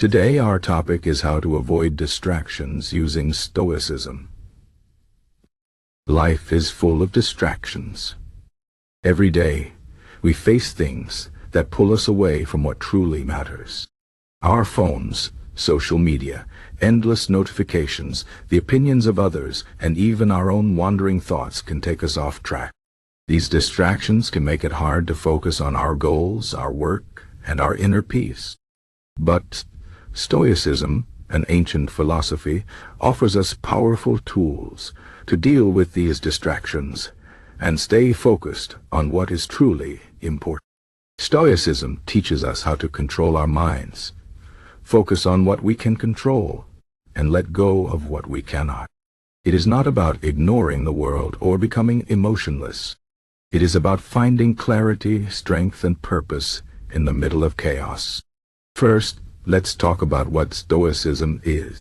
Today our topic is how to avoid distractions using Stoicism. Life is full of distractions. Every day, we face things that pull us away from what truly matters. Our phones, social media, endless notifications, the opinions of others, and even our own wandering thoughts can take us off track. These distractions can make it hard to focus on our goals, our work, and our inner peace. But Stoicism, an ancient philosophy, offers us powerful tools to deal with these distractions and stay focused on what is truly important. Stoicism teaches us how to control our minds, focus on what we can control, and let go of what we cannot. It is not about ignoring the world or becoming emotionless. It is about finding clarity, strength, and purpose in the middle of chaos. First, let's talk about what Stoicism is.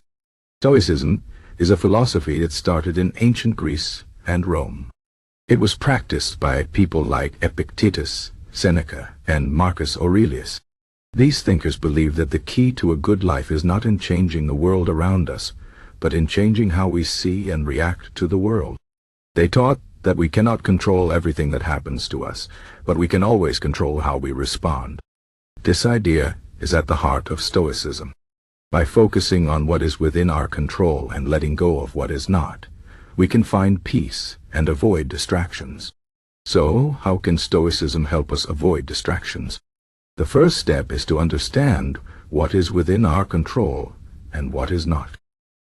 Stoicism is a philosophy that started in ancient Greece and Rome. It was practiced by people like Epictetus, Seneca, and Marcus Aurelius. These thinkers believed that the key to a good life is not in changing the world around us, but in changing how we see and react to the world. They taught that we cannot control everything that happens to us, but we can always control how we respond. This idea is at the heart of Stoicism. By focusing on what is within our control and letting go of what is not, we can find peace and avoid distractions. So, how can Stoicism help us avoid distractions? The first step is to understand what is within our control and what is not.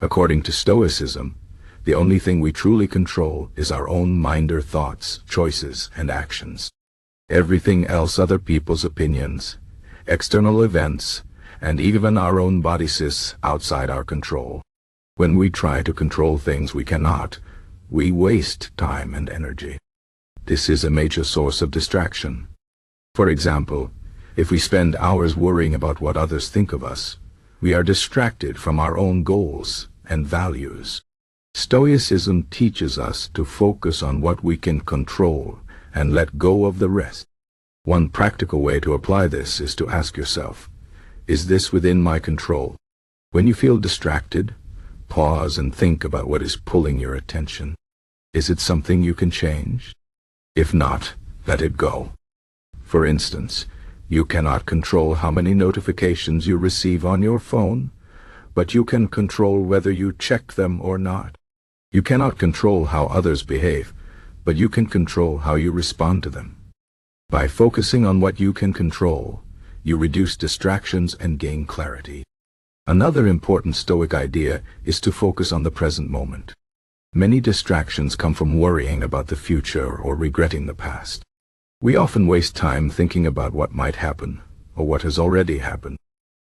According to Stoicism, the only thing we truly control is our own mind or thoughts, choices, and actions. Everything else, other people's opinions, external events, and even our own body, sits outside our control. When we try to control things we cannot, we waste time and energy. This is a major source of distraction. For example, if we spend hours worrying about what others think of us, we are distracted from our own goals and values. Stoicism teaches us to focus on what we can control and let go of the rest. One practical way to apply this is to ask yourself, is this within my control? When you feel distracted, pause and think about what is pulling your attention. Is it something you can change? If not, let it go. For instance, you cannot control how many notifications you receive on your phone, but you can control whether you check them or not. You cannot control how others behave, but you can control how you respond to them. By focusing on what you can control, you reduce distractions and gain clarity. Another important Stoic idea is to focus on the present moment. Many distractions come from worrying about the future or regretting the past. We often waste time thinking about what might happen or what has already happened.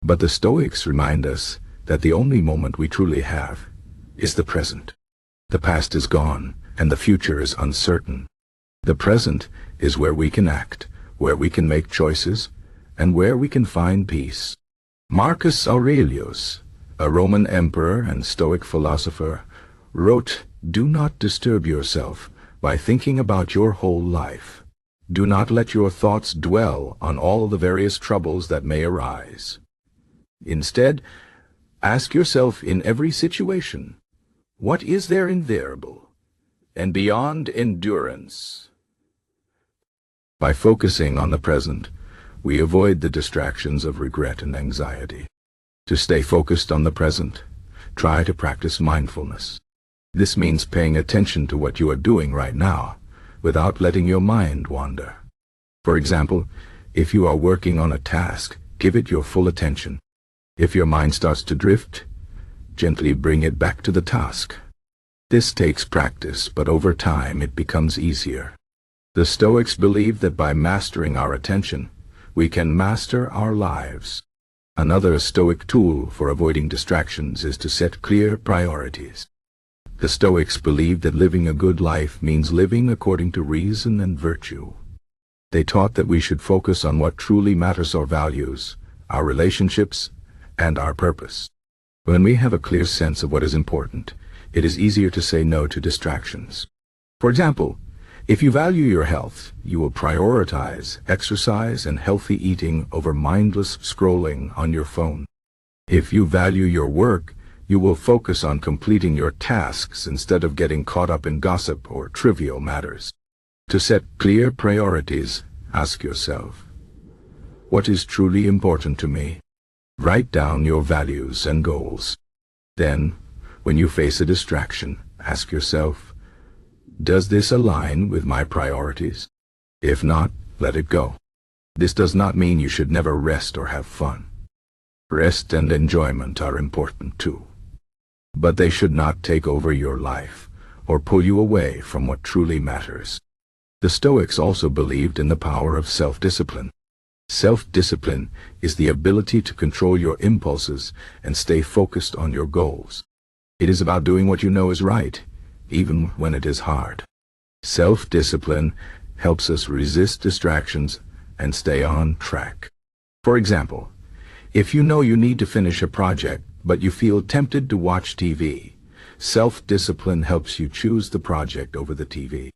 But the Stoics remind us that the only moment we truly have is the present. The past is gone and the future is uncertain. The present is where we can act, where we can make choices, and where we can find peace. Marcus Aurelius, a Roman emperor and Stoic philosopher, wrote, "Do not disturb yourself by thinking about your whole life. Do not let your thoughts dwell on all the various troubles that may arise. Instead, ask yourself in every situation, what is there invariable and beyond endurance?" By focusing on the present, we avoid the distractions of regret and anxiety. To stay focused on the present, try to practice mindfulness. This means paying attention to what you are doing right now, without letting your mind wander. For example, if you are working on a task, give it your full attention. If your mind starts to drift, gently bring it back to the task. This takes practice, but over time it becomes easier. The Stoics believe that by mastering our attention, we can master our lives. Another Stoic tool for avoiding distractions is to set clear priorities. The Stoics believed that living a good life means living according to reason and virtue. They taught that we should focus on what truly matters, our values, our relationships, and our purpose. When we have a clear sense of what is important, it is easier to say no to distractions. For example, if you value your health, you will prioritize exercise and healthy eating over mindless scrolling on your phone. If you value your work, you will focus on completing your tasks instead of getting caught up in gossip or trivial matters. To set clear priorities, ask yourself, what is truly important to me? Write down your values and goals. Then, when you face a distraction, ask yourself, does this align with my priorities? If not, let it go. This does not mean you should never rest or have fun. Rest and enjoyment are important too. But they should not take over your life or pull you away from what truly matters. The Stoics also believed in the power of self-discipline. Self-discipline is the ability to control your impulses and stay focused on your goals. It is about doing what you know is right, even when it is hard. Self-discipline helps us resist distractions and stay on track. For example, if you know you need to finish a project, but you feel tempted to watch TV, self-discipline helps you choose the project over the TV.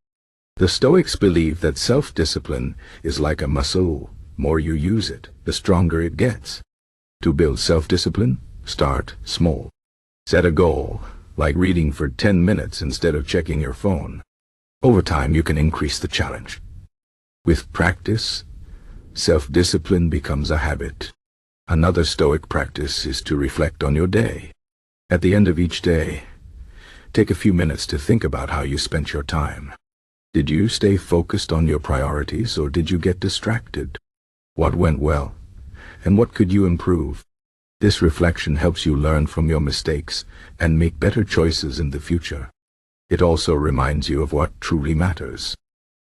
The Stoics believe that self-discipline is like a muscle. The more you use it, the stronger it gets. To build self-discipline, start small. Set a goal, like reading for 10 minutes instead of checking your phone. Over time, you can increase the challenge. With practice, self-discipline becomes a habit. Another Stoic practice is to reflect on your day. At the end of each day, take a few minutes to think about how you spent your time. Did you stay focused on your priorities, or did you get distracted? What went well, and what could you improve? This reflection helps you learn from your mistakes and make better choices in the future. It also reminds you of what truly matters.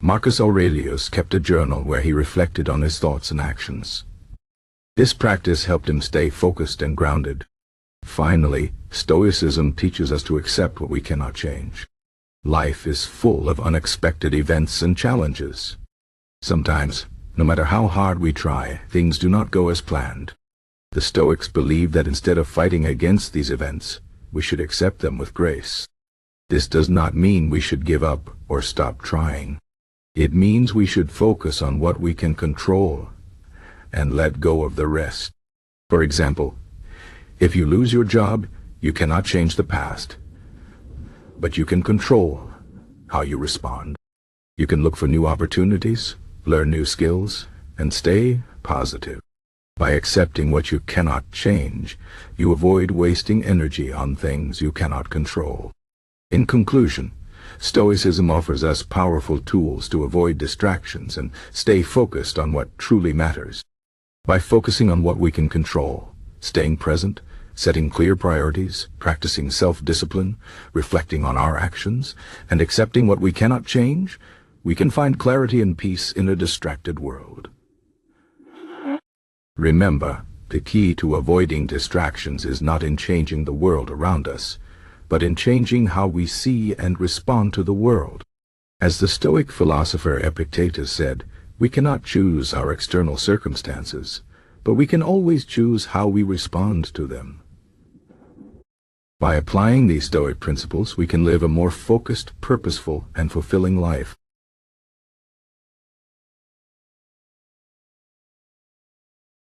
Marcus Aurelius kept a journal where he reflected on his thoughts and actions. This practice helped him stay focused and grounded. Finally, Stoicism teaches us to accept what we cannot change. Life is full of unexpected events and challenges. Sometimes, no matter how hard we try, things do not go as planned. The Stoics believe that instead of fighting against these events, we should accept them with grace. This does not mean we should give up or stop trying. It means we should focus on what we can control and let go of the rest. For example, if you lose your job, you cannot change the past, but you can control how you respond. You can look for new opportunities, learn new skills, and stay positive. By accepting what you cannot change, you avoid wasting energy on things you cannot control. In conclusion, Stoicism offers us powerful tools to avoid distractions and stay focused on what truly matters. By focusing on what we can control, staying present, setting clear priorities, practicing self-discipline, reflecting on our actions, and accepting what we cannot change, we can find clarity and peace in a distracted world. Remember, the key to avoiding distractions is not in changing the world around us, but in changing how we see and respond to the world. As the Stoic philosopher Epictetus said, we cannot choose our external circumstances, but we can always choose how we respond to them. By applying these Stoic principles, we can live a more focused, purposeful, and fulfilling life.